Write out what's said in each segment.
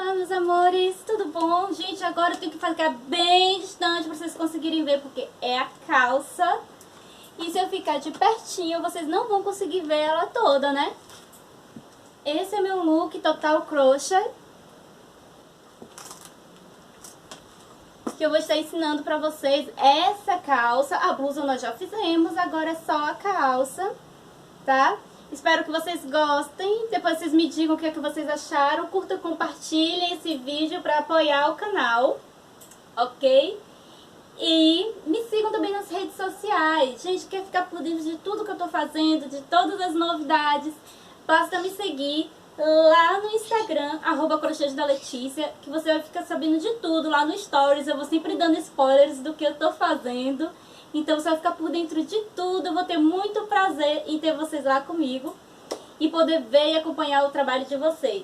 Olá, meus amores, tudo bom? Gente, agora eu tenho que ficar bem distante pra vocês conseguirem ver, porque é a calça. E se eu ficar de pertinho, vocês não vão conseguir ver ela toda, né? Esse é meu look total crochet, que eu vou estar ensinando pra vocês. Essa calça, a blusa nós já fizemos, agora é só a calça, tá? Espero que vocês gostem, depois vocês me digam o que é que vocês acharam. Curtam, compartilhem esse vídeo para apoiar o canal, ok? E me sigam também nas redes sociais. Gente, quer ficar por dentro de tudo que eu tô fazendo, de todas as novidades, basta me seguir lá no Instagram, @crochêsdaletícia, que você vai ficar sabendo de tudo lá no Stories. Eu vou sempre dando spoilers do que eu tô fazendo. Então você vai ficar por dentro de tudo. Eu vou ter muito prazer em ter vocês lá comigo e poder ver e acompanhar o trabalho de vocês.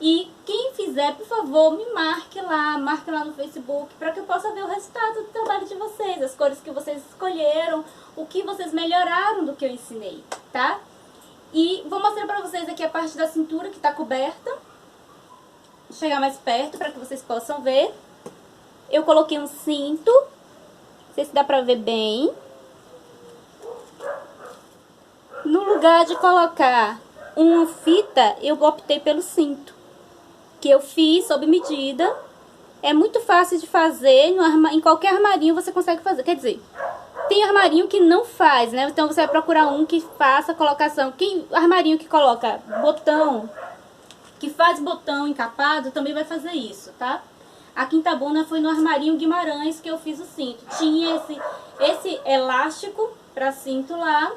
E quem fizer, por favor, me marque lá no Facebook, para que eu possa ver o resultado do trabalho de vocês, as cores que vocês escolheram, o que vocês melhoraram do que eu ensinei, tá? E vou mostrar pra vocês aqui a parte da cintura que tá coberta. Vou chegar mais perto para que vocês possam ver. Eu coloquei um cinto. Não sei se dá pra ver bem. No lugar de colocar uma fita, eu optei pelo cinto, que eu fiz sob medida. É muito fácil de fazer, em qualquer armarinho você consegue fazer. Quer dizer, tem armarinho que não faz, né? Então você vai procurar um que faça a colocação. Armarinho que coloca botão, que faz botão encapado, também vai fazer isso, tá? Aqui em Itabuna foi no armarinho Guimarães que eu fiz o cinto. Tinha esse elástico pra cinto lá,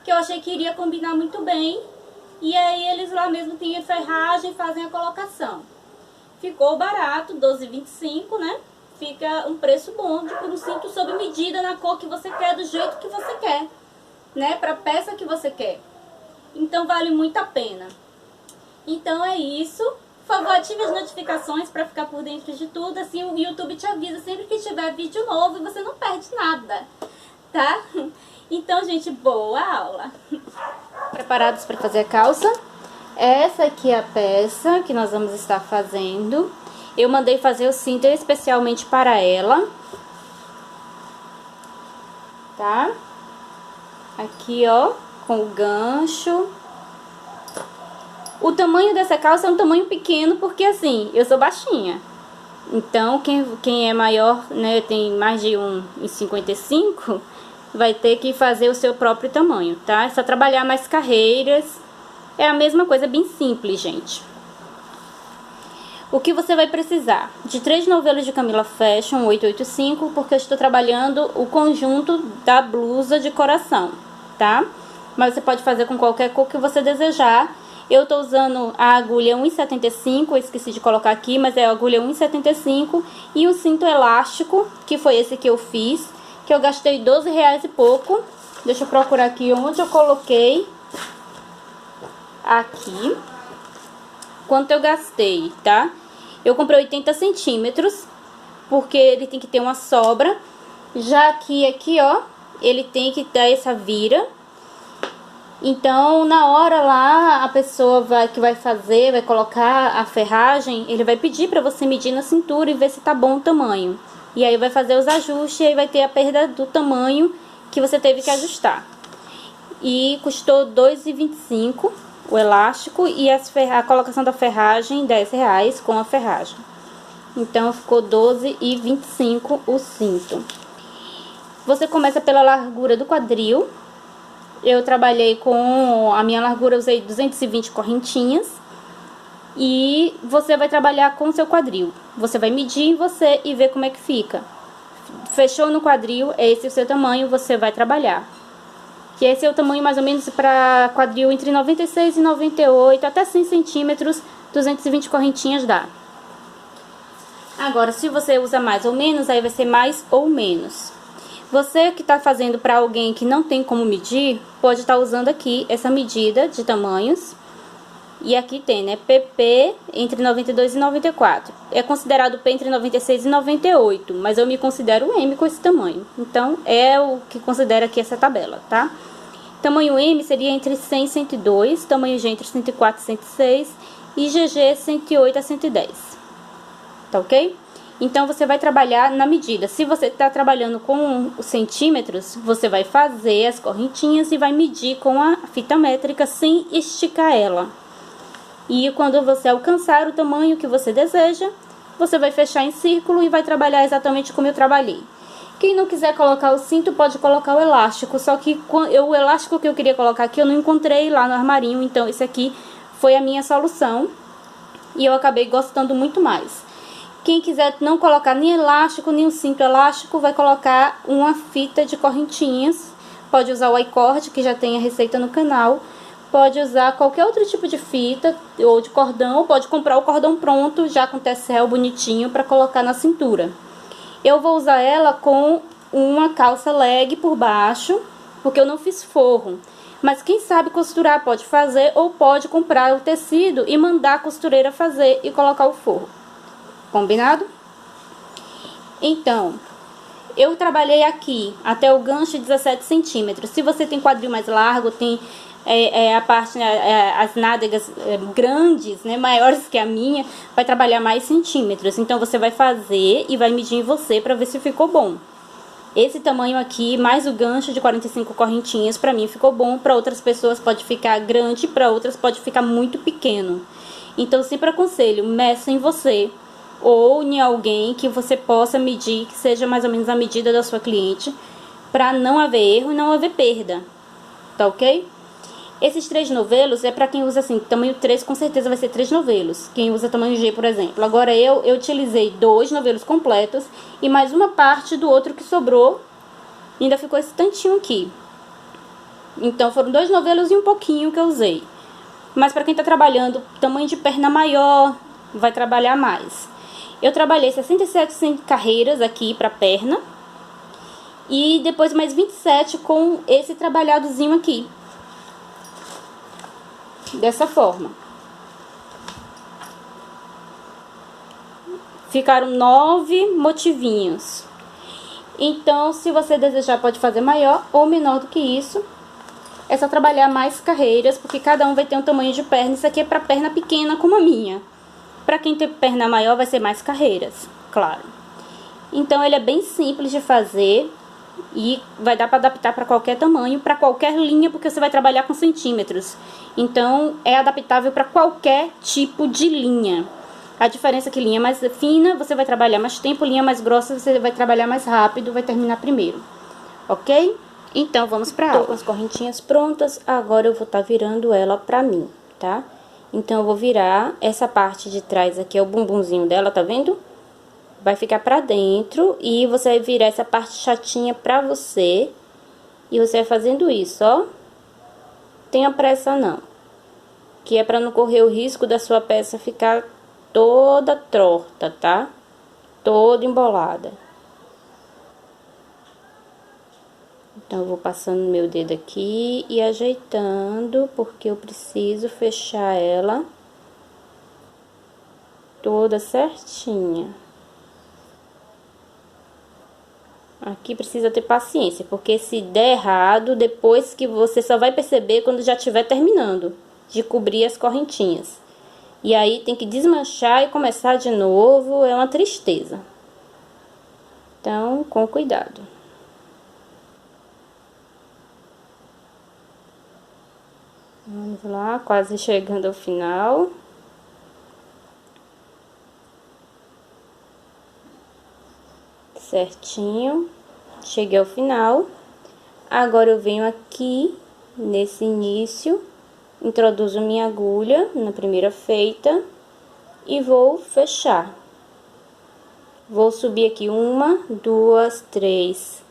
que eu achei que iria combinar muito bem. E aí eles lá mesmo têm a ferragem e fazem a colocação. Ficou barato, R$12,25, né? Fica um preço bom por um cinto sob medida, na cor que você quer, do jeito que você quer, né? Pra peça que você quer. Então vale muito a pena. Então é isso. Por favor, ative as notificações para ficar por dentro de tudo, assim o YouTube te avisa sempre que tiver vídeo novo e você não perde nada, tá? Então, gente, boa aula! Preparados para fazer a calça? Essa aqui é a peça que nós vamos estar fazendo. Eu mandei fazer o cinto especialmente para ela, tá? Aqui, ó, com o gancho. O tamanho dessa calça é um tamanho pequeno, porque assim, eu sou baixinha. Então, quem é maior, né, tem mais de 1,55, vai ter que fazer o seu próprio tamanho, tá? É só trabalhar mais carreiras. É a mesma coisa, bem simples, gente. O que você vai precisar? De 3 novelos de Camila Fashion 885, porque eu estou trabalhando o conjunto da blusa de coração, tá? Mas você pode fazer com qualquer cor que você desejar. Eu tô usando a agulha 1,75, eu esqueci de colocar aqui, mas é a agulha 1,75 e o cinto elástico, que foi esse que eu fiz, que eu gastei R$12 e pouco. Deixa eu procurar aqui onde eu coloquei. Aqui. Quanto eu gastei, tá? Eu comprei 80 centímetros, porque ele tem que ter uma sobra. Já que aqui, ó, ele tem que dar essa vira. Então, na hora lá, a pessoa que vai fazer, vai colocar a ferragem, ele vai pedir pra você medir na cintura e ver se tá bom o tamanho. E aí vai fazer os ajustes e aí vai ter a perda do tamanho que você teve que ajustar. E custou R$2,25 o elástico e a colocação da ferragem, R$10 com a ferragem. Então, ficou R$12,25 o cinto. Você começa pela largura do quadril. Eu trabalhei com a minha largura, usei 220 correntinhas. E você vai trabalhar com o seu quadril. Você vai medir em você e ver como é que fica. Fechou no quadril, esse é o seu tamanho, você vai trabalhar. Que esse é o tamanho mais ou menos para quadril entre 96 e 98, até 100 centímetros, 220 correntinhas dá. Agora, se você usa mais ou menos, aí vai ser mais ou menos. Você que está fazendo para alguém que não tem como medir, pode estar usando aqui essa medida de tamanhos. E aqui tem, né, PP entre 92 e 94. É considerado P entre 96 e 98, mas eu me considero M com esse tamanho. Então, é o que considera aqui essa tabela, tá? Tamanho M seria entre 100 e 102, tamanho G entre 104 e 106 e GG 108 a 110, tá ok? Então, você vai trabalhar na medida. Se você está trabalhando com os centímetros, você vai fazer as correntinhas e vai medir com a fita métrica sem esticar ela. E quando você alcançar o tamanho que você deseja, você vai fechar em círculo e vai trabalhar exatamente como eu trabalhei. Quem não quiser colocar o cinto, pode colocar o elástico. Só que o elástico que eu queria colocar aqui, eu não encontrei lá no armarinho. Então, esse aqui foi a minha solução. E eu acabei gostando muito mais. Quem quiser não colocar nem elástico, nem um cinto elástico, vai colocar uma fita de correntinhas. Pode usar o iCord, que já tem a receita no canal. Pode usar qualquer outro tipo de fita ou de cordão. Ou pode comprar o cordão pronto, já com tecel bonitinho, para colocar na cintura. Eu vou usar ela com uma calça leg por baixo, porque eu não fiz forro. Mas quem sabe costurar pode fazer, ou pode comprar o tecido e mandar a costureira fazer e colocar o forro. Combinado? Então, eu trabalhei aqui até o gancho 17 centímetros. Se você tem quadril mais largo, tem a parte, as nádegas grandes, né, maiores que a minha, vai trabalhar mais centímetros. Então, você vai fazer e vai medir em você para ver se ficou bom. Esse tamanho aqui, mais o gancho de 45 correntinhas, para mim ficou bom. Para outras pessoas pode ficar grande, para outras pode ficar muito pequeno. Então, sempre aconselho, meça em você ou em alguém que você possa medir, que seja mais ou menos a medida da sua cliente, para não haver erro e não haver perda, tá ok? Esses 3 novelos é para quem usa assim, tamanho 3 com certeza vai ser 3 novelos, quem usa tamanho G, por exemplo. Agora eu utilizei 2 novelos completos e mais uma parte do outro que sobrou, ainda ficou esse tantinho aqui. Então foram 2 novelos e um pouquinho que eu usei. Mas para quem tá trabalhando tamanho de perna maior, vai trabalhar mais. Eu trabalhei 67 carreiras aqui para perna. E depois mais 27 com esse trabalhadozinho aqui. Dessa forma. Ficaram 9 motivinhos. Então, se você desejar, pode fazer maior ou menor do que isso. É só trabalhar mais carreiras, porque cada um vai ter um tamanho de perna. Isso aqui é para perna pequena como a minha. Para quem tem perna maior, vai ser mais carreiras, claro. Então, ele é bem simples de fazer. E vai dar para adaptar para qualquer tamanho, para qualquer linha, porque você vai trabalhar com centímetros. Então, é adaptável para qualquer tipo de linha. A diferença é que linha mais fina, você vai trabalhar mais tempo, linha mais grossa, você vai trabalhar mais rápido, vai terminar primeiro. Ok? Então, vamos para aula. Tô com as correntinhas prontas, agora eu vou estar virando ela para mim, tá? Então, eu vou virar essa parte de trás aqui, é o bumbumzinho dela, tá vendo? Vai ficar pra dentro e você vai virar essa parte chatinha pra você. E você vai fazendo isso, ó. Tenha pressa não. Que é pra não correr o risco da sua peça ficar toda torta, tá? Toda embolada. Então, eu vou passando meu dedo aqui e ajeitando, porque eu preciso fechar ela toda certinha. Aqui precisa ter paciência, porque se der errado, depois que você só vai perceber quando já estiver terminando de cobrir as correntinhas. E aí tem que desmanchar e começar de novo, é uma tristeza. Então, com cuidado. Vamos lá, quase chegando ao final. Certinho, cheguei ao final. Agora eu venho aqui nesse início, introduzo minha agulha na primeira feita e vou fechar. Vou subir aqui 1, 2, 3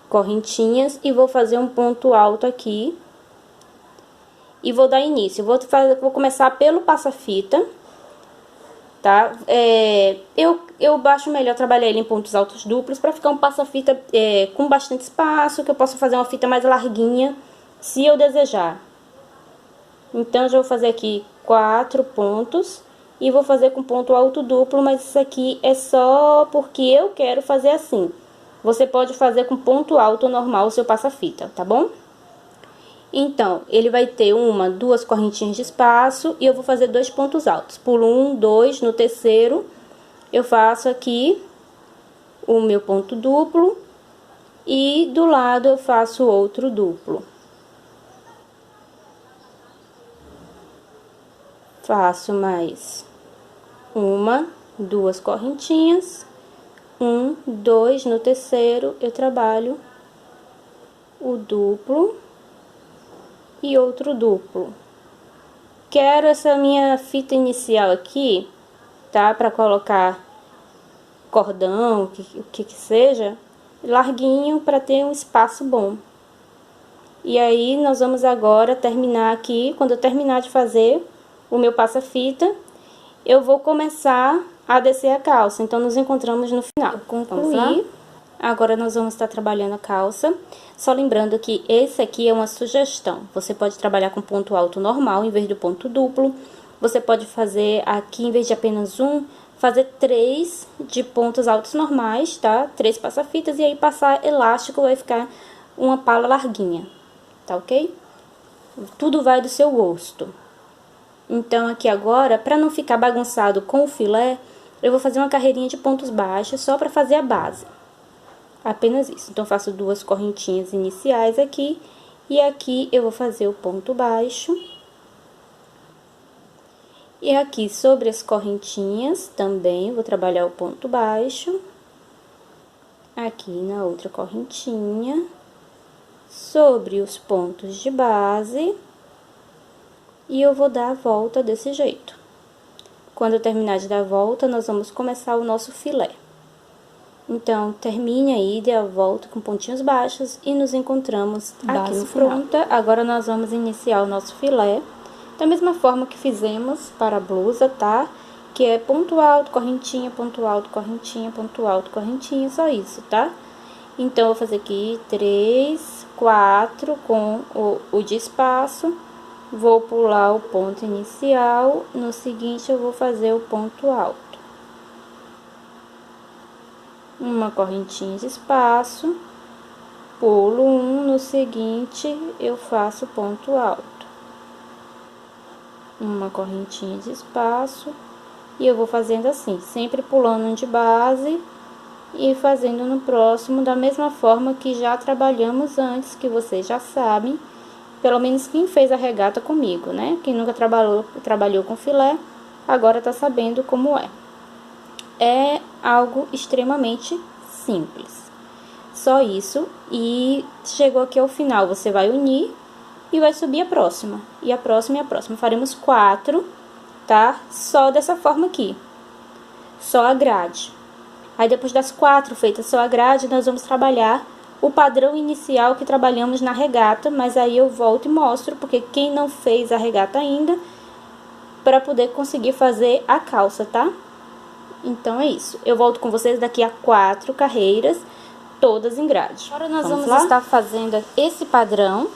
correntinhas e vou fazer um ponto alto aqui e vou dar início. Vou começar pelo passa-fita. Tá? Eu acho melhor trabalhar ele em pontos altos duplos para ficar um passa-fita com bastante espaço, que eu possa fazer uma fita mais larguinha, se eu desejar. Então, eu já vou fazer aqui 4 pontos e vou fazer com ponto alto duplo, mas isso aqui é só porque eu quero fazer assim. Você pode fazer com ponto alto normal o seu passa-fita, tá bom? Então, ele vai ter duas correntinhas de espaço e eu vou fazer 2 pontos altos. Pulo 1, 2, no terceiro eu faço aqui o meu ponto duplo e do lado eu faço outro duplo. Faço mais 1, 2 correntinhas, 1, 2, no terceiro eu trabalho o duplo e outro duplo. Quero essa minha fita inicial aqui, tá? Para colocar cordão, o que seja, larguinho para ter um espaço bom. E aí, nós vamos agora terminar aqui. Quando eu terminar de fazer o meu passa-fita, eu vou começar a descer a calça. Então, nos encontramos no final. Concluí. Agora, nós vamos estar trabalhando a calça. Só lembrando que esse aqui é uma sugestão. Você pode trabalhar com ponto alto normal, em vez do ponto duplo. Você pode fazer aqui, em vez de apenas um, fazer 3 de pontos altos normais, tá? 3 passa-fitas e aí passar elástico, vai ficar uma pala larguinha, tá ok? Tudo vai do seu gosto. Então, aqui agora, para não ficar bagunçado com o filé, eu vou fazer uma carreirinha de pontos baixos só para fazer a base. Apenas isso. Então, faço 2 correntinhas iniciais aqui e aqui eu vou fazer o ponto baixo. E aqui, sobre as correntinhas, também vou trabalhar o ponto baixo. Aqui na outra correntinha. Sobre os pontos de base. E eu vou dar a volta desse jeito. Quando eu terminar de dar a volta, nós vamos começar o nosso filé. Então, termine aí, dê a volta com pontinhos baixos e nos encontramos aqui no final. Pronta, agora nós vamos iniciar o nosso filé. Da mesma forma que fizemos para a blusa, tá? Que é ponto alto, correntinha, ponto alto, correntinha, ponto alto, correntinha, só isso, tá? Então, eu vou fazer aqui 3, 4 com o de espaço. Vou pular o ponto inicial. No seguinte, eu vou fazer o ponto alto. Uma correntinha de espaço. Pulo 1, no seguinte, eu faço ponto alto. Uma correntinha de espaço e eu vou fazendo assim, sempre pulando um de base e fazendo no próximo da mesma forma que já trabalhamos antes, que vocês já sabem, pelo menos quem fez a regata comigo, né? Quem nunca trabalhou com filé, agora tá sabendo como é. É algo extremamente simples. Só isso, e chegou aqui ao final, você vai unir e vai subir a próxima, e a próxima e a próxima. Faremos 4, tá? Só dessa forma aqui. Só a grade. Aí, depois das 4 feitas só a grade, nós vamos trabalhar o padrão inicial que trabalhamos na regata. Mas aí eu volto e mostro, porque quem não fez a regata ainda, para poder conseguir fazer a calça, tá? Então, é isso. Eu volto com vocês daqui a 4 carreiras, todas em grade. Agora, nós vamos estar fazendo esse padrão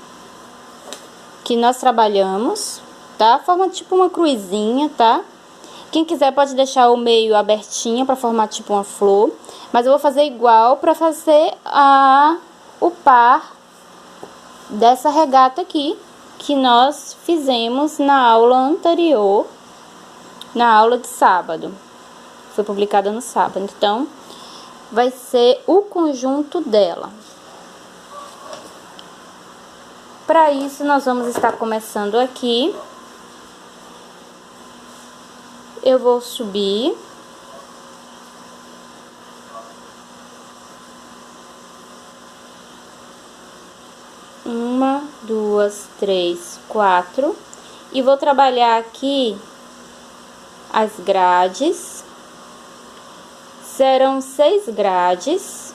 que nós trabalhamos, tá? Forma tipo uma cruzinha, tá? Quem quiser pode deixar o meio abertinho para formar tipo uma flor, mas eu vou fazer igual para fazer o par dessa regata aqui que nós fizemos na aula anterior, na aula de sábado. Foi publicada no sábado, então vai ser o conjunto dela. Para isso, nós vamos estar começando aqui. Eu vou subir. Uma, 2, 3, 4. E vou trabalhar aqui as grades. Serão 6 grades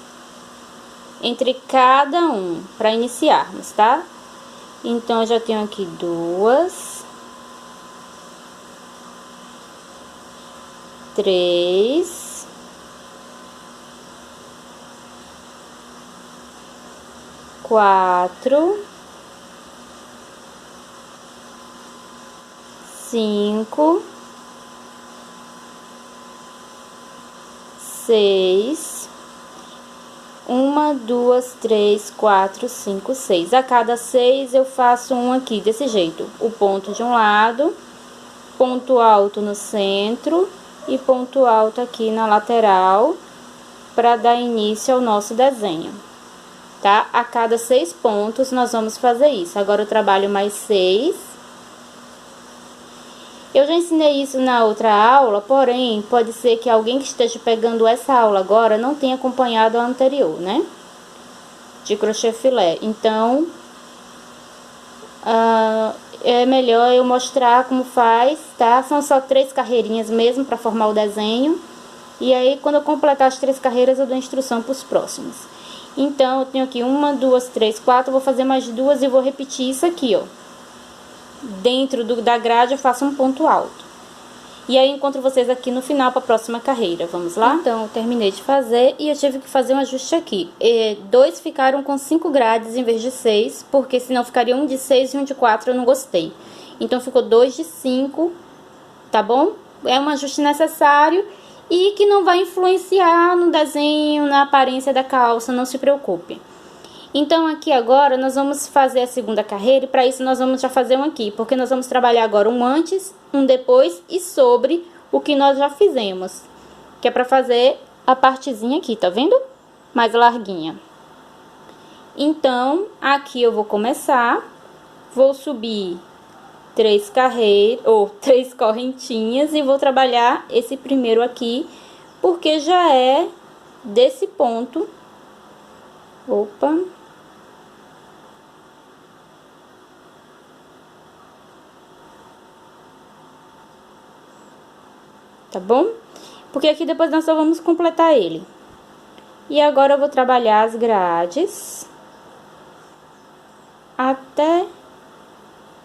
entre cada um, para iniciarmos, tá? Então, eu já tenho aqui 2, 3, 4, 5, 6, 1, 2, 3, 4, 5, 6. A cada 6 eu faço um aqui, desse jeito. O ponto de um lado, ponto alto no centro e ponto alto aqui na lateral, para dar início ao nosso desenho, tá? A cada 6 pontos nós vamos fazer isso. Agora eu trabalho mais 6. Eu já ensinei isso na outra aula, porém, pode ser que alguém que esteja pegando essa aula agora não tenha acompanhado a anterior, né? De crochê filé. Então, é melhor eu mostrar como faz, tá? São só 3 carreirinhas mesmo para formar o desenho. E aí, quando eu completar as 3 carreiras, eu dou instrução para os próximos. Então, eu tenho aqui 1, 2, 3, 4, vou fazer mais 2 e vou repetir isso aqui, ó. Dentro da grade eu faço um ponto alto. E aí encontro vocês aqui no final para a próxima carreira. Vamos lá? Então, eu terminei de fazer e eu tive que fazer um ajuste aqui. 2 ficaram com 5 grades em vez de 6, porque senão ficaria um de 6 e um de 4, eu não gostei. Então, ficou 2 de 5, tá bom? É um ajuste necessário e que não vai influenciar no desenho, na aparência da calça, não se preocupe. Então, aqui agora, nós vamos fazer a segunda carreira e para isso nós vamos já fazer um aqui, porque nós vamos trabalhar agora um antes, um depois e sobre o que nós já fizemos, que é para fazer a partezinha aqui, tá vendo? Mais larguinha. Então, aqui eu vou começar, vou subir 3 carreiras, ou 3 correntinhas e vou trabalhar esse primeiro aqui, porque já é desse ponto. Opa! Tá bom? Porque aqui depois nós só vamos completar ele. E agora eu vou trabalhar as grades até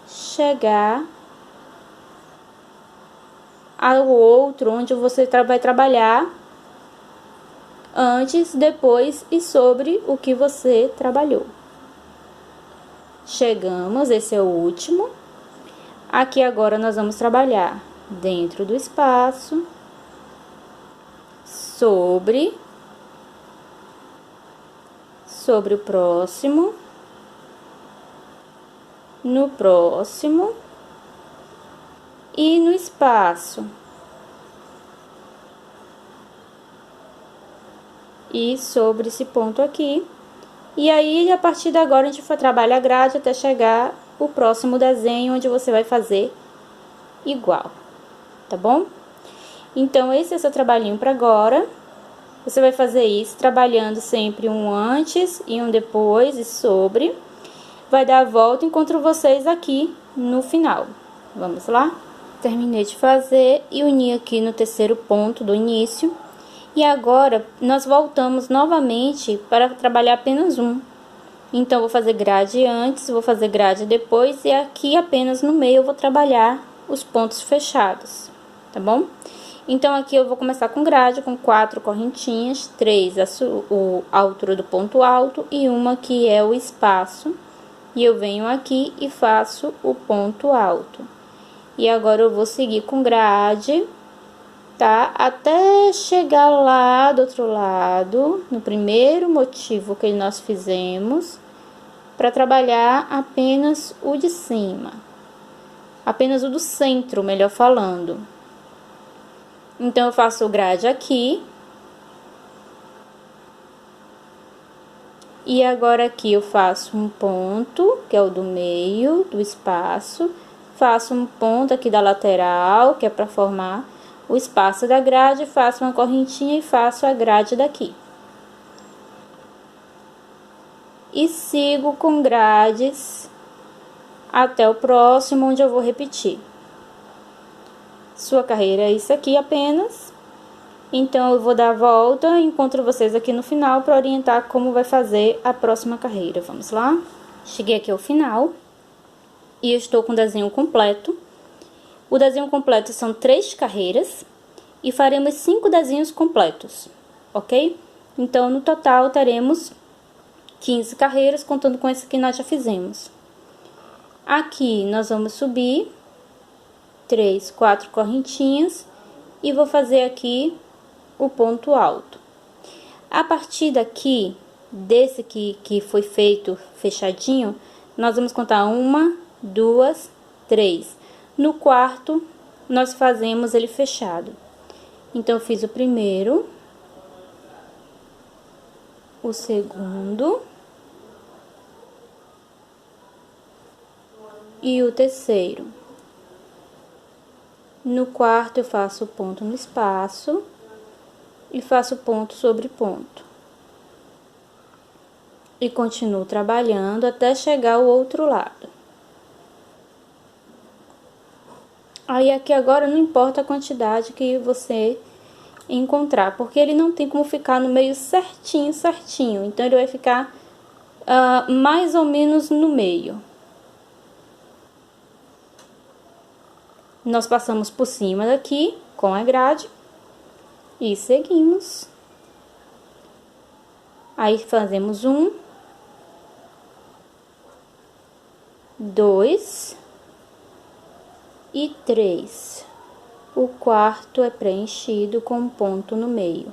chegar ao outro, onde você vai trabalhar antes, depois e sobre o que você trabalhou. Chegamos, esse é o último. Aqui agora nós vamos trabalhar dentro do espaço, sobre o próximo, no próximo e no espaço. E sobre esse ponto aqui. E aí, a partir de agora, a gente vai trabalhar a grade até chegar o próximo desenho, onde você vai fazer igual, tá bom? Então, esse é o seu trabalhinho para agora. Você vai fazer isso trabalhando sempre um antes e um depois e sobre. Vai dar a volta e encontro vocês aqui no final. Vamos lá? Terminei de fazer e uni aqui no terceiro ponto do início. E agora, nós voltamos novamente para trabalhar apenas um. Então, vou fazer grade antes, vou fazer grade depois e aqui apenas no meio eu vou trabalhar os pontos fechados, tá bom? Então, aqui eu vou começar com grade, com 4 correntinhas, 3 a altura do ponto alto e uma que é o espaço. E eu venho aqui e faço o ponto alto. E agora eu vou seguir com grade, tá? Até chegar lá do outro lado, no primeiro motivo que nós fizemos, para trabalhar apenas o de cima. Apenas o do centro, melhor falando. Então, eu faço grade aqui. E agora aqui eu faço um ponto, que é o do meio, do espaço. Faço um ponto aqui da lateral, que é para formar o espaço da grade. Faço uma correntinha e faço a grade daqui. E sigo com grades até o próximo, onde eu vou repetir. Sua carreira é isso aqui apenas. Então, eu vou dar a volta e encontro vocês aqui no final para orientar como vai fazer a próxima carreira. Vamos lá? Cheguei aqui ao final e eu estou com o desenho completo. O desenho completo são 3 carreiras e faremos 5 desenhos completos, ok? Então, no total, teremos 15 carreiras, contando com esse que nós já fizemos. Aqui, nós vamos subir 3, 4 correntinhas e vou fazer aqui o ponto alto. A partir daqui, desse que foi feito fechadinho, nós vamos contar 1, 2, 3. No quarto, nós fazemos ele fechado. Então, eu fiz o primeiro, o segundo e o terceiro. No quarto, eu faço ponto no espaço e faço ponto sobre ponto. E continuo trabalhando até chegar ao outro lado. Aí, aqui agora não importa a quantidade que você encontrar, porque ele não tem como ficar no meio certinho, certinho. Então, ele vai ficar mais ou menos no meio. Nós passamos por cima daqui com a grade e seguimos. Aí, fazemos 1, 2 e 3. O quarto é preenchido com um ponto no meio.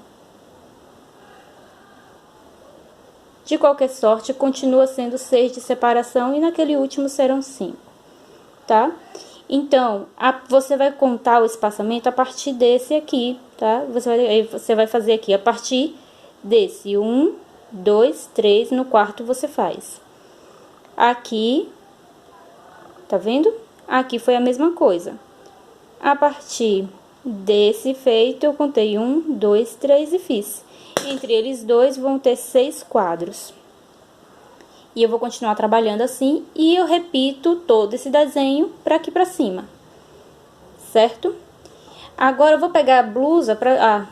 De qualquer sorte, continua sendo 6 de separação e naquele último serão 5, tá? Então, você vai contar o espaçamento a partir desse aqui, tá? Você vai fazer aqui a partir desse 1, 2, 3, no quarto você faz. Aqui, tá vendo? Aqui foi a mesma coisa. A partir desse feito, eu contei 1, 2, 3 e fiz. Entre eles dois vão ter 6 quadros. E eu vou continuar trabalhando assim e eu repito todo esse desenho para aqui para cima. Certo? Agora eu vou pegar a blusa,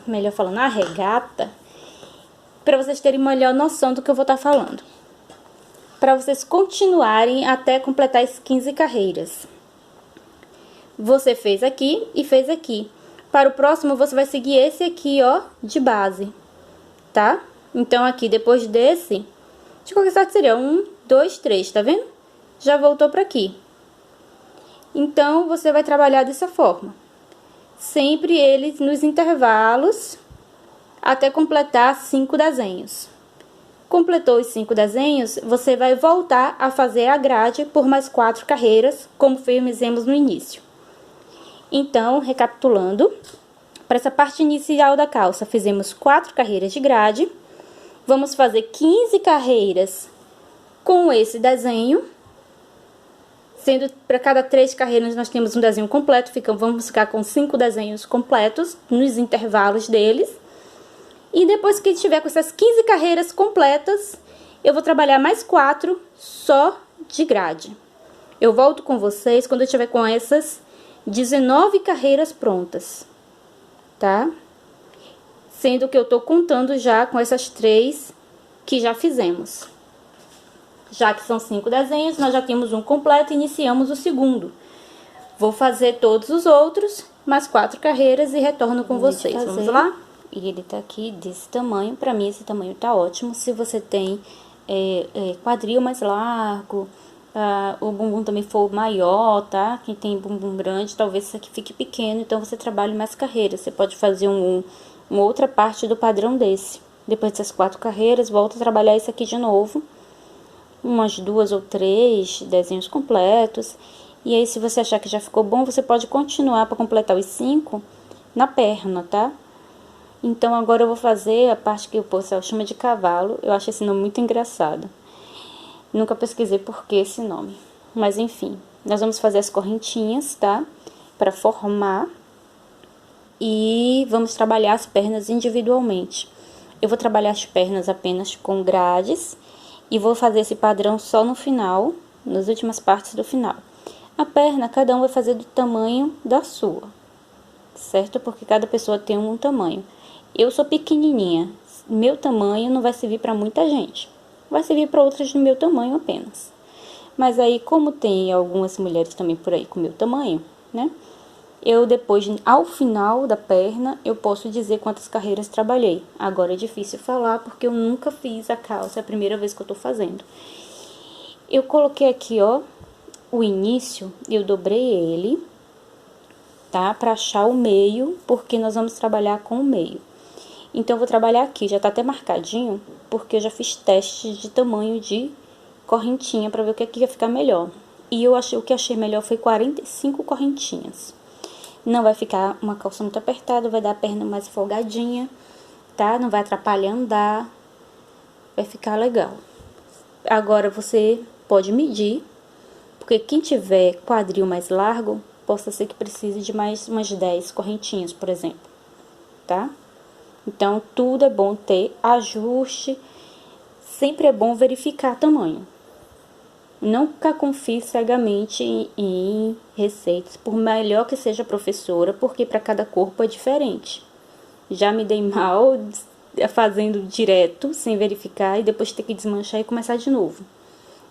melhor falando, a regata, para vocês terem uma melhor noção do que eu vou estar falando. Para vocês continuarem até completar as 15 carreiras. Você fez aqui e fez aqui. Para o próximo, você vai seguir esse aqui, ó, de base, tá? Então, aqui, depois desse, de qualquer sorte seria 1, 2, 3, tá vendo? Já voltou para aqui. Então, você vai trabalhar dessa forma. Sempre eles nos intervalos, até completar 5 desenhos. Completou os 5 desenhos, você vai voltar a fazer a grade por mais 4 carreiras, como fizemos no início. Então, recapitulando, para essa parte inicial da calça, fizemos 4 carreiras de grade. Vamos fazer 15 carreiras com esse desenho, sendo para cada 3 carreiras nós temos um desenho completo, vamos ficar com 5 desenhos completos nos intervalos deles. E depois que estiver com essas 15 carreiras completas, eu vou trabalhar mais 4 só de grade. Eu volto com vocês quando eu estiver com essas 19 carreiras prontas, tá? Sendo que eu tô contando já com essas 3 que já fizemos. Já que são 5 desenhos, nós já temos um completo e iniciamos o segundo. Vou fazer todos os outros, mais 4 carreiras e retorno com vocês. Vamos lá? E ele tá aqui desse tamanho. Pra mim, esse tamanho tá ótimo. Se você tem quadril mais largo, o bumbum também for maior, tá? Quem tem bumbum grande, talvez isso aqui fique pequeno, então você trabalhe mais carreiras. Você pode fazer uma outra parte do padrão desse. Depois dessas 4 carreiras, volta a trabalhar isso aqui de novo. Umas 2 ou 3 desenhos completos. E aí, se você achar que já ficou bom, você pode continuar para completar os 5 na perna, tá? Então, agora eu vou fazer a parte que o pessoal chama de cavalo. Eu acho esse nome muito engraçado. Nunca pesquisei por que esse nome. Mas, enfim, nós vamos fazer as correntinhas, tá? Para formar. E vamos trabalhar as pernas individualmente. Eu vou trabalhar as pernas apenas com grades. E vou fazer esse padrão só no final, nas últimas partes do final. A perna, cada um vai fazer do tamanho da sua, certo? Porque cada pessoa tem um tamanho. Eu sou pequenininha, meu tamanho não vai servir para muita gente. Vai servir para outras do meu tamanho apenas. Mas aí, como tem algumas mulheres também por aí com meu tamanho, né? Eu depois, ao final da perna, eu posso dizer quantas carreiras trabalhei. Agora é difícil falar porque eu nunca fiz a calça, é a primeira vez que eu tô fazendo. Eu coloquei aqui, ó, o início, eu dobrei ele, tá? Pra achar o meio, porque nós vamos trabalhar com o meio. Então, eu vou trabalhar aqui, já tá até marcadinho, porque eu já fiz teste de tamanho de correntinha pra ver o que aqui ia ficar melhor. E o que achei melhor foi 45 correntinhas. Não vai ficar uma calça muito apertada, vai dar a perna mais folgadinha, tá? Não vai atrapalhar andar, vai ficar legal. Agora, você pode medir, porque quem tiver quadril mais largo, possa ser que precise de mais umas 10 correntinhas, por exemplo, tá? Então, tudo é bom ter ajuste, sempre é bom verificar tamanho. Nunca confie cegamente em receitas, por melhor que seja a professora, porque para cada corpo é diferente. Já me dei mal fazendo direto, sem verificar, e depois ter que desmanchar e começar de novo.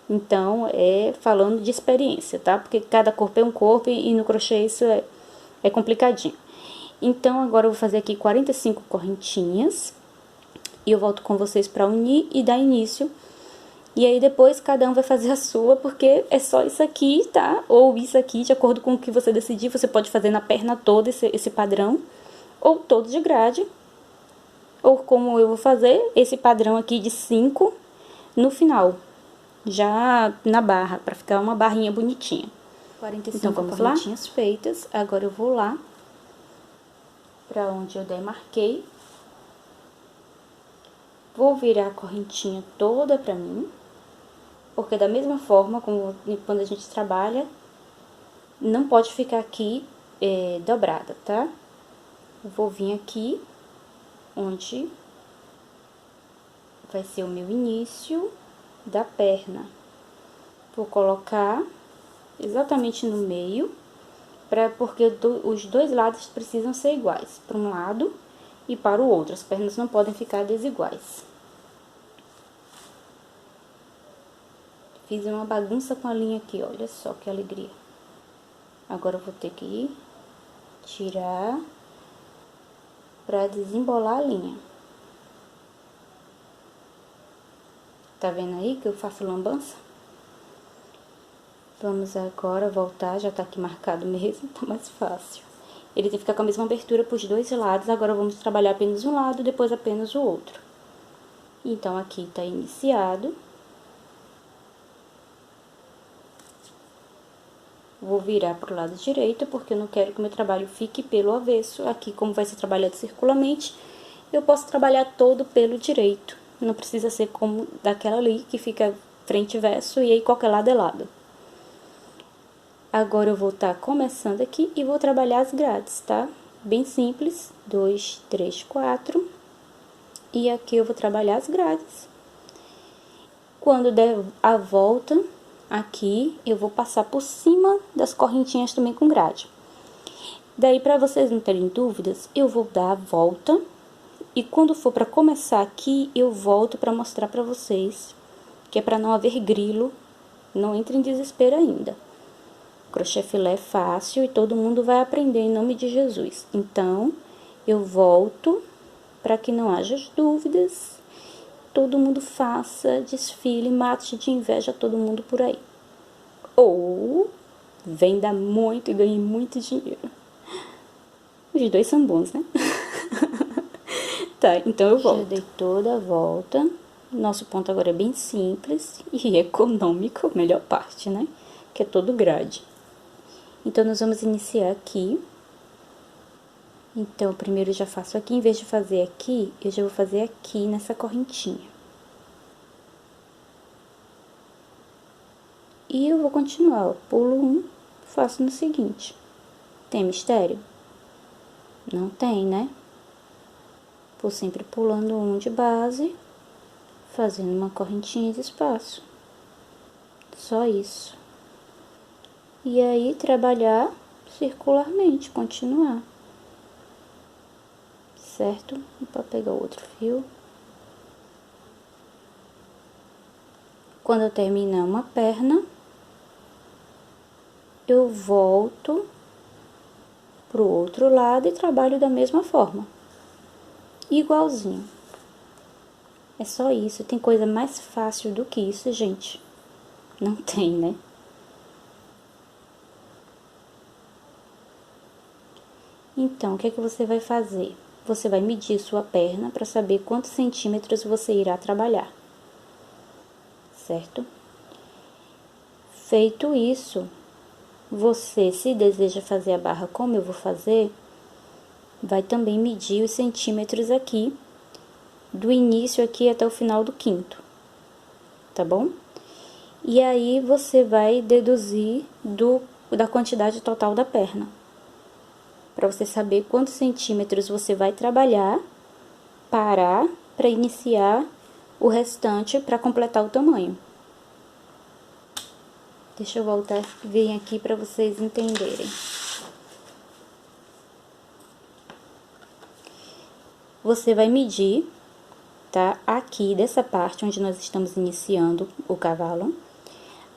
Então, é falando de experiência, tá? Porque cada corpo é um corpo e no crochê isso é complicadinho. Então, agora eu vou fazer aqui 45 correntinhas. E eu volto com vocês para unir e dar início. E aí, depois, cada um vai fazer a sua, porque é só isso aqui, tá? Ou isso aqui, de acordo com o que você decidir. Você pode fazer na perna toda esse padrão, ou todo de grade. Ou como eu vou fazer, esse padrão aqui de 5 no final, já na barra, para ficar uma barrinha bonitinha. 45 então, vamos correntinhas lá? Feitas. Agora eu vou lá, para onde eu demarquei. Vou virar a correntinha toda pra mim, porque da mesma forma como quando a gente trabalha, não pode ficar aqui dobrada, tá? Eu vou vir aqui, onde vai ser o meu início da perna. Vou colocar exatamente no meio, porque os dois lados precisam ser iguais, para um lado e para o outro. As pernas não podem ficar desiguais. Fiz uma bagunça com a linha aqui, olha só que alegria. Agora eu vou ter que tirar pra desembolar a linha. Tá vendo aí que eu faço lambança? Vamos agora voltar, já tá aqui marcado mesmo, tá mais fácil. Ele tem que ficar com a mesma abertura pros dois lados, agora vamos trabalhar apenas um lado, depois apenas o outro. Então, aqui tá iniciado. Vou virar pro lado direito, porque eu não quero que o meu trabalho fique pelo avesso. Aqui, como vai ser trabalhado circularmente, eu posso trabalhar todo pelo direito. Não precisa ser como daquela ali, que fica frente e verso, e aí qualquer lado é lado. Agora, eu vou estar começando aqui e vou trabalhar as grades, tá? Bem simples, 2, 3, 4. E aqui eu vou trabalhar as grades. Quando der a volta, aqui eu vou passar por cima das correntinhas também com grade. Daí, para vocês não terem dúvidas, eu vou dar a volta. E quando for para começar aqui, eu volto para mostrar para vocês, que é para não haver grilo, não entre em desespero ainda. Crochê filé é fácil e todo mundo vai aprender em nome de Jesus. Então, eu volto para que não haja dúvidas, todo mundo faça, desfile, mate de inveja todo mundo por aí. Ou venda muito e ganhe muito dinheiro. Os dois são bons, né? Tá, então eu volto. Já dei toda a volta. Nosso ponto agora é bem simples e econômico, melhor parte, né? Que é todo grade. Então, nós vamos iniciar aqui. Então, primeiro eu já faço aqui, em vez de fazer aqui, eu já vou fazer aqui nessa correntinha. E eu vou continuar, ó, pulo um, faço no seguinte. Tem mistério? Não tem, né? Vou sempre pulando um de base, fazendo uma correntinha de espaço. Só isso. E aí, trabalhar circularmente, continuar. Certo? Para pegar o outro fio. Quando eu terminar uma perna, eu volto pro outro lado e trabalho da mesma forma. Igualzinho. É só isso. Tem coisa mais fácil do que isso, gente? Não tem, né? Então, o que é que você vai fazer? você vai medir sua perna para saber quantos centímetros você irá trabalhar, certo? Feito isso, você, se deseja fazer a barra como eu vou fazer, vai também medir os centímetros aqui, do início aqui até o final do quinto, tá bom? E aí, você vai deduzir da quantidade total da perna, para você saber quantos centímetros você vai trabalhar, parar, para iniciar o restante para completar o tamanho. Deixa eu voltar bem aqui para vocês entenderem. Você vai medir, tá? Aqui dessa parte onde nós estamos iniciando o cavalo,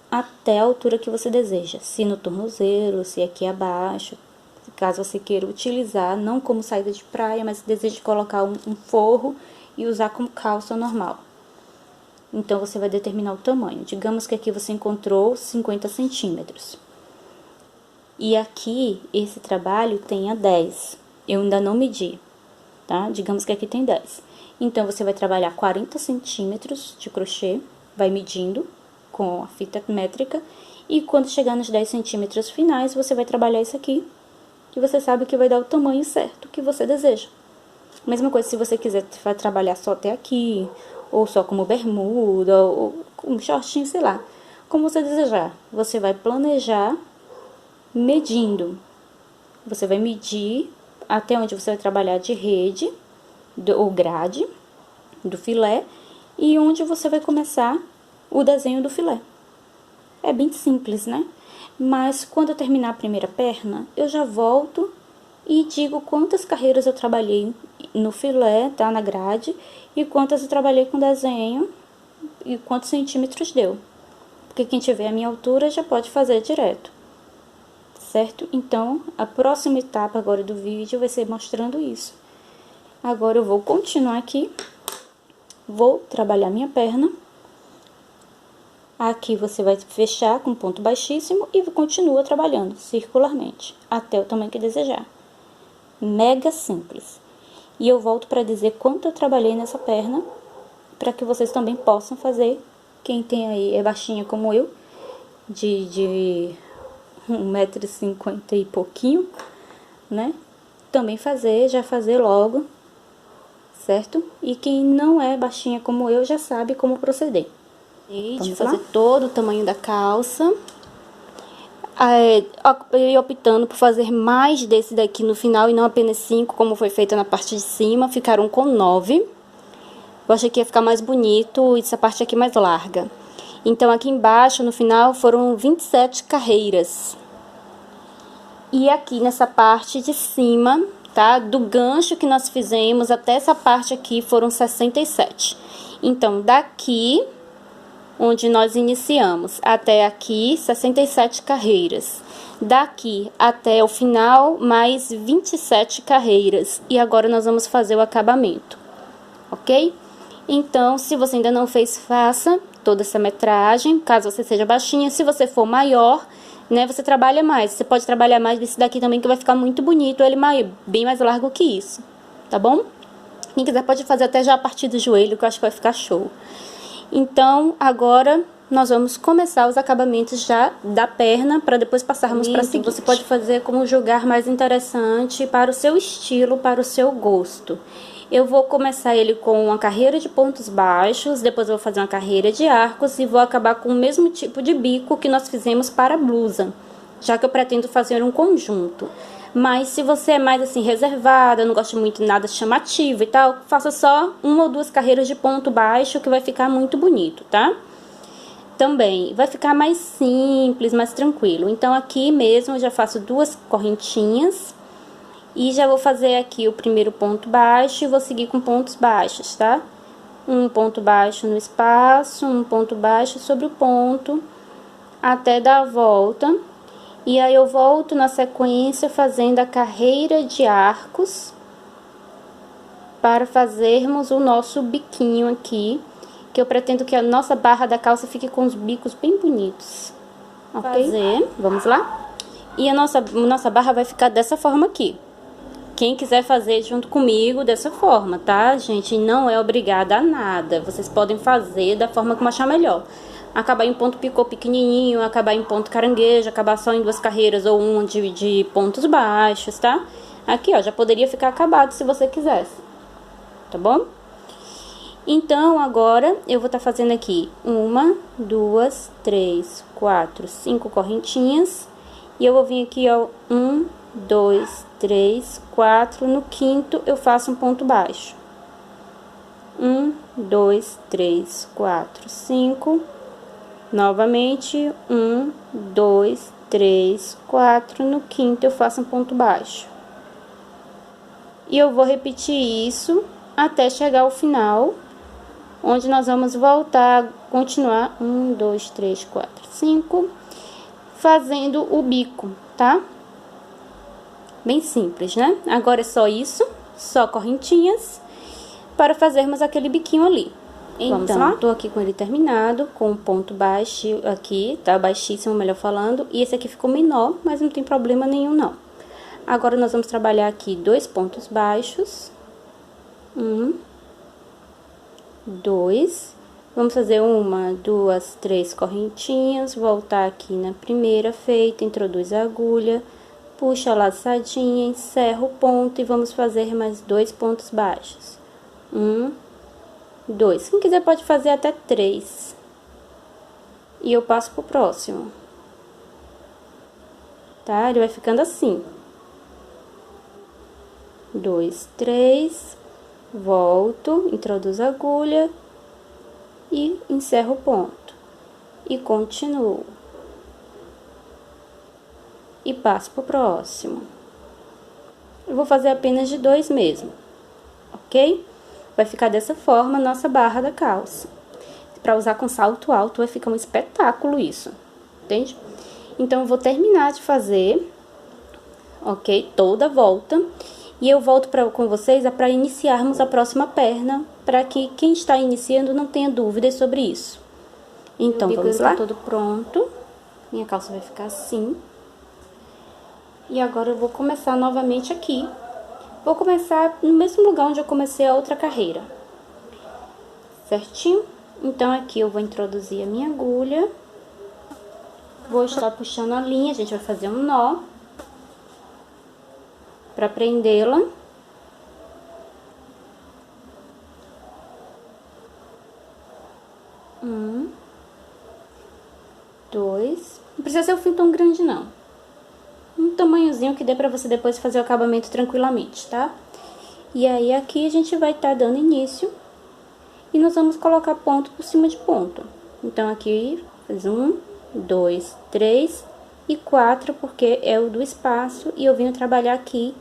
até a altura que você deseja. Se no tornozelo, se aqui abaixo, caso você queira utilizar, não como saída de praia, mas deseja colocar um forro e usar como calça normal. Então, você vai determinar o tamanho. Digamos que aqui você encontrou 50 centímetros. E aqui, esse trabalho tenha 10. Eu ainda não medi, tá? Digamos que aqui tem 10. Então, você vai trabalhar 40 centímetros de crochê, vai medindo com a fita métrica. E quando chegar nos 10 centímetros finais, você vai trabalhar isso aqui. E você sabe que vai dar o tamanho certo que você deseja. Mesma coisa se você quiser trabalhar só até aqui, ou só como bermuda, ou um shortinho, sei lá. Como você desejar. Você vai planejar medindo. Você vai medir até onde você vai trabalhar de rede, ou grade, do filé, e onde você vai começar o desenho do filé. É bem simples, né? Mas quando eu terminar a primeira perna, eu já volto e digo quantas carreiras eu trabalhei no filé, tá? Na grade, e quantas eu trabalhei com desenho e quantos centímetros deu. Porque quem tiver a minha altura já pode fazer direto, certo? Então, a próxima etapa agora do vídeo vai ser mostrando isso. Agora eu vou continuar aqui, vou trabalhar minha perna. Aqui você vai fechar com ponto baixíssimo e continua trabalhando circularmente, até o tamanho que desejar. Mega simples. E eu volto para dizer quanto eu trabalhei nessa perna, para que vocês também possam fazer. Quem tem aí, é baixinha como eu, de 1,50 m e pouquinho, né? Também já fazer logo, certo? E quem não é baixinha como eu, já sabe como proceder. De fazer todo o tamanho da calça. Eu optando por fazer mais desse daqui no final e não apenas 5, como foi feita na parte de cima. Ficaram com 9. Eu achei que ia ficar mais bonito e essa parte aqui mais larga. Então, aqui embaixo, no final, foram 27 carreiras. E aqui nessa parte de cima, tá? Do gancho que nós fizemos até essa parte aqui foram 67. Então, daqui onde nós iniciamos até aqui, 67 carreiras. Daqui até o final, mais 27 carreiras. E agora nós vamos fazer o acabamento, ok? Então, se você ainda não fez, faça toda essa metragem, caso você seja baixinha. Se você for maior, né, você trabalha mais. Você pode trabalhar mais desse daqui também, que vai ficar muito bonito, ele bem mais largo que isso, tá bom? Quem quiser pode fazer até já a partir do joelho, que eu acho que vai ficar show. Então, agora nós vamos começar os acabamentos já da perna, para depois passarmos para a seguinte. Você pode fazer como julgar mais interessante para o seu estilo, para o seu gosto. Eu vou começar ele com uma carreira de pontos baixos, depois eu vou fazer uma carreira de arcos e vou acabar com o mesmo tipo de bico que nós fizemos para a blusa, já que eu pretendo fazer um conjunto. Mas se você é mais assim reservada, não gosta muito de nada chamativo e tal, faça só 1 ou 2 carreiras de ponto baixo que vai ficar muito bonito, tá? Também vai ficar mais simples, mais tranquilo. Então aqui mesmo eu já faço 2 correntinhas e já vou fazer aqui o primeiro ponto baixo e vou seguir com pontos baixos, tá? Um ponto baixo no espaço, um ponto baixo sobre o ponto, até dar a volta. E aí eu volto na sequência fazendo a carreira de arcos para fazermos o nosso biquinho aqui, que eu pretendo que a nossa barra da calça fique com os bicos bem bonitos. Ok? Vamos lá? E a nossa barra vai ficar dessa forma aqui. quem quiser fazer junto comigo dessa forma, tá, gente? Não é obrigada a nada. Vocês podem fazer da forma como achar melhor. Acabar em ponto picô pequenininho, acabar em ponto caranguejo, acabar só em 2 carreiras ou um de pontos baixos, tá? Aqui, ó, já poderia ficar acabado se você quisesse, tá bom? Então, agora, eu vou estar fazendo aqui 1, 2, 3, 4, 5 correntinhas. E eu vou vir aqui, ó, 1, 2, 3, 4. No quinto, eu faço um ponto baixo. 1, 2, 3, 4, 5. Novamente, 1, 2, 3, 4. No quinto, eu faço um ponto baixo. E eu vou repetir isso até chegar ao final, onde nós vamos voltar a continuar 1, 2, 3, 4, 5, fazendo o bico, tá? Bem simples, né? Agora é só isso, só correntinhas, para fazermos aquele biquinho ali. Então, tô aqui com ele terminado, com um ponto baixo aqui, tá? Baixíssimo, melhor falando. E esse aqui ficou menor, mas não tem problema nenhum, não. Agora, nós vamos trabalhar aqui 2 pontos baixos. 1, 2. Vamos fazer 1, 2, 3 correntinhas, voltar aqui na primeira feita, introduz a agulha, puxa a laçadinha, encerra o ponto e vamos fazer mais 2 pontos baixos. 1, 2. Quem quiser pode fazer até 3. E eu passo pro próximo. Tá? Ele vai ficando assim. 2, 3. Volto, introduzo a agulha e encerro o ponto. E continuo. E passo pro próximo. Eu vou fazer apenas de 2 mesmo, ok? Vai ficar dessa forma a nossa barra da calça. Pra usar com salto alto vai ficar um espetáculo isso, entende? Então, eu vou terminar de fazer, ok? Toda a volta. E eu volto com vocês para iniciarmos a próxima perna, para que quem está iniciando não tenha dúvidas sobre isso. Então, vamos lá? Tá todo pronto. Minha calça vai ficar assim. E agora eu vou começar novamente aqui. Vou começar no mesmo lugar onde eu comecei a outra carreira. Certinho? Então, aqui eu vou introduzir a minha agulha. Vou estar puxando a linha, a gente vai fazer um nó. Para prendê-la. Um, 2. Não precisa ser um fio tão grande, não. Um tamanhozinho que dê pra você depois fazer o acabamento tranquilamente, tá? E aí, aqui a gente vai estar dando início. E nós vamos colocar ponto por cima de ponto. Então, aqui, faz 1, 2, 3 e 4, porque é o do espaço. E eu venho trabalhar aqui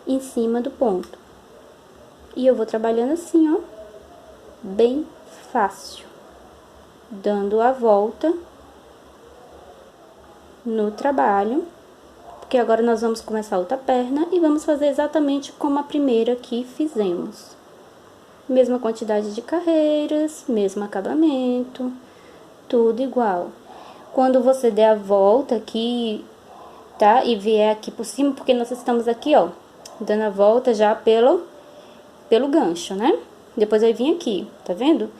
em cima do ponto. E eu vou trabalhando assim, ó, bem fácil, dando a volta no trabalho, porque agora nós vamos começar outra perna e vamos fazer exatamente como a primeira que fizemos. Mesma quantidade de carreiras, mesmo acabamento, tudo igual. Quando você der a volta aqui, tá? E vier aqui por cima, porque nós estamos aqui, ó, dando a volta já pelo gancho, né? Depois vai vir aqui, tá vendo?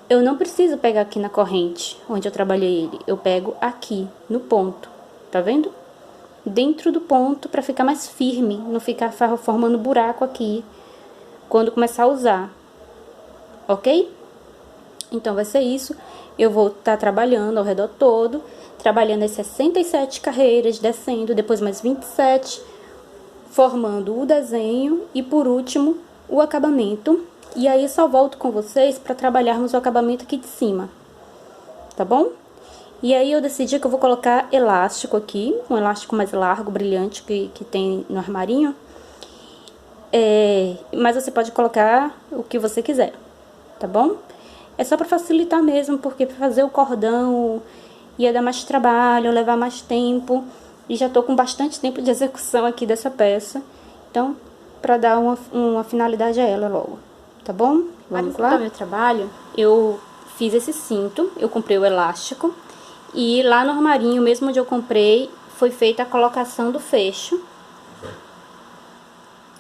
Eu não preciso pegar aqui na corrente, onde eu trabalhei ele. Eu pego aqui, no ponto, tá vendo? Dentro do ponto, pra ficar mais firme, não ficar formando buraco aqui, quando começar a usar, ok? Então, vai ser isso. Eu vou estar trabalhando ao redor todo, trabalhando as 67 carreiras, descendo, depois mais 27, formando o desenho e, por último, o acabamento. E aí, só volto com vocês para trabalharmos o acabamento aqui de cima, tá bom? E aí, eu decidi que eu vou colocar elástico aqui, um elástico mais largo, brilhante, que tem no armarinho. Mas você pode colocar o que você quiser, tá bom? É só para facilitar mesmo, porque para fazer o cordão ia dar mais trabalho, levar mais tempo. E já tô com bastante tempo de execução aqui dessa peça. Então, para dar uma finalidade a ela logo, tá bom? Vamos lá? Para meu trabalho, eu fiz esse cinto, eu comprei o elástico. E lá no armarinho, mesmo onde eu comprei, foi feita a colocação do fecho.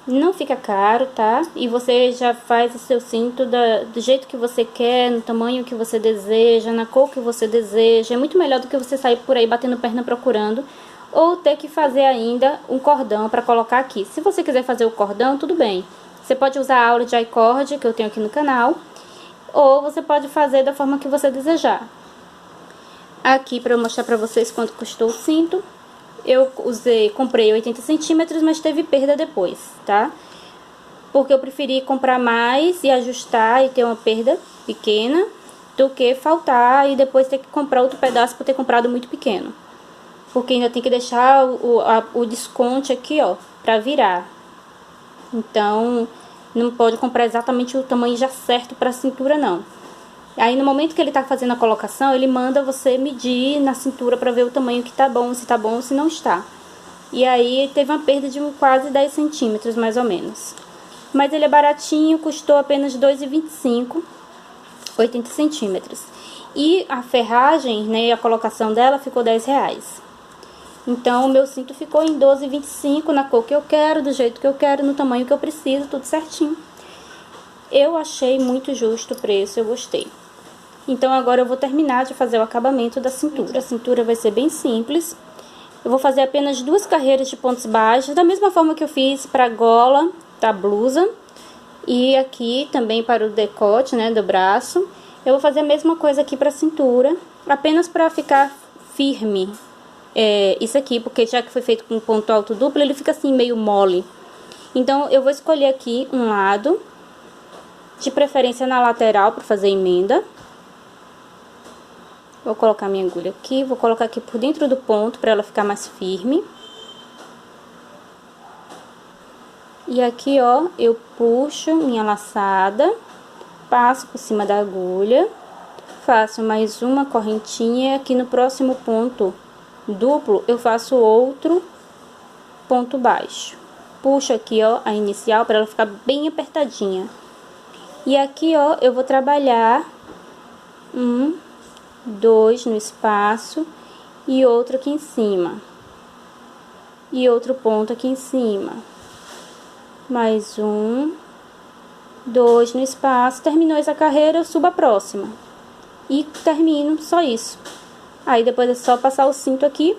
Não fica caro, tá? E você já faz o seu cinto do jeito que você quer, no tamanho que você deseja, na cor que você deseja. É muito melhor do que você sair por aí batendo perna procurando, ou ter que fazer ainda um cordão para colocar aqui. Se você quiser fazer o cordão, tudo bem. Você pode usar a aula de I-cord que eu tenho aqui no canal, ou você pode fazer da forma que você desejar. Aqui para eu mostrar para vocês quanto custou o cinto. Eu comprei 80 centímetros, mas teve perda depois, tá? Porque eu preferi comprar mais e ajustar e ter uma perda pequena do que faltar e depois ter que comprar outro pedaço por ter comprado muito pequeno. Porque ainda tem que deixar o desconto aqui, ó, pra virar. Então, não pode comprar exatamente o tamanho já certo pra cintura, não. Aí, no momento que ele tá fazendo a colocação, ele manda você medir na cintura pra ver o tamanho que tá bom ou se não está. E aí, teve uma perda de quase 10 centímetros, mais ou menos. Mas ele é baratinho, custou apenas R$ 2,25, 80 centímetros. E a ferragem, né, a colocação dela ficou R$10. Então, o meu cinto ficou em R$ 12,25, na cor que eu quero, do jeito que eu quero, no tamanho que eu preciso, tudo certinho. Eu achei muito justo o preço, eu gostei. Então, agora eu vou terminar de fazer o acabamento da cintura. A cintura vai ser bem simples. Eu vou fazer apenas 2 carreiras de pontos baixos, da mesma forma que eu fiz para a gola da blusa. E aqui também para o decote, né, do braço. Eu vou fazer a mesma coisa aqui para a cintura, apenas para ficar firme. Isso aqui, porque já que foi feito com ponto alto duplo, ele fica assim meio mole. Então, eu vou escolher aqui um lado, de preferência na lateral, para fazer emenda. Vou colocar minha agulha aqui, vou colocar aqui por dentro do ponto para ela ficar mais firme. E aqui, ó, eu puxo minha laçada, passo por cima da agulha, faço mais uma correntinha e aqui no próximo ponto duplo eu faço outro ponto baixo. Puxo aqui, ó, a inicial para ela ficar bem apertadinha. E aqui, ó, eu vou trabalhar 2 no espaço e outro aqui em cima. E outro ponto aqui em cima. Mais 2 no espaço. Terminou essa carreira, eu subo a próxima. E termino só isso. Aí depois é só passar o cinto aqui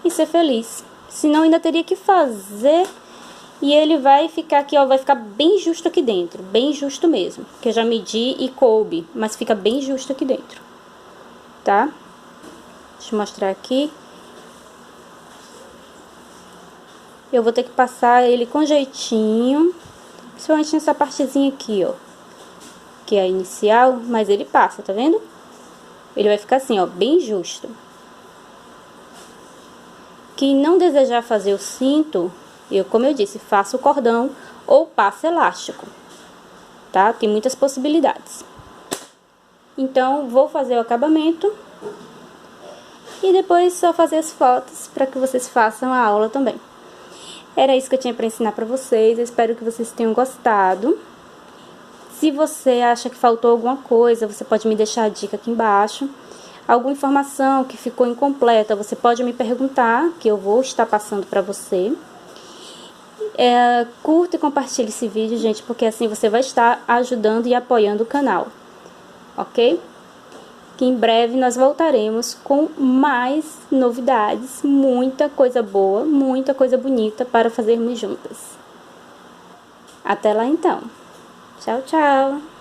e ser feliz. Senão ainda teria que fazer. E ele vai ficar aqui, ó, vai ficar bem justo aqui dentro. Bem justo mesmo. Que eu já medi e coube. Mas fica bem justo aqui dentro. Tá? Deixa eu mostrar aqui. Eu vou ter que passar ele com jeitinho. Principalmente nessa partezinha aqui, ó. Que é a inicial, mas ele passa, tá vendo? Ele vai ficar assim, ó, bem justo. Quem não desejar fazer o cinto, como eu disse, faça o cordão ou passe elástico. Tá? Tem muitas possibilidades. Então, vou fazer o acabamento. E depois só fazer as fotos para que vocês façam a aula também. Era isso que eu tinha para ensinar para vocês. Eu espero que vocês tenham gostado. Se você acha que faltou alguma coisa, você pode me deixar a dica aqui embaixo. Alguma informação que ficou incompleta, você pode me perguntar, que eu vou estar passando para você. Curta e compartilhe esse vídeo, gente, porque assim você vai estar ajudando e apoiando o canal. Ok? Que em breve nós voltaremos com mais novidades, muita coisa boa, muita coisa bonita para fazermos juntas. Até lá então. Tchau, tchau!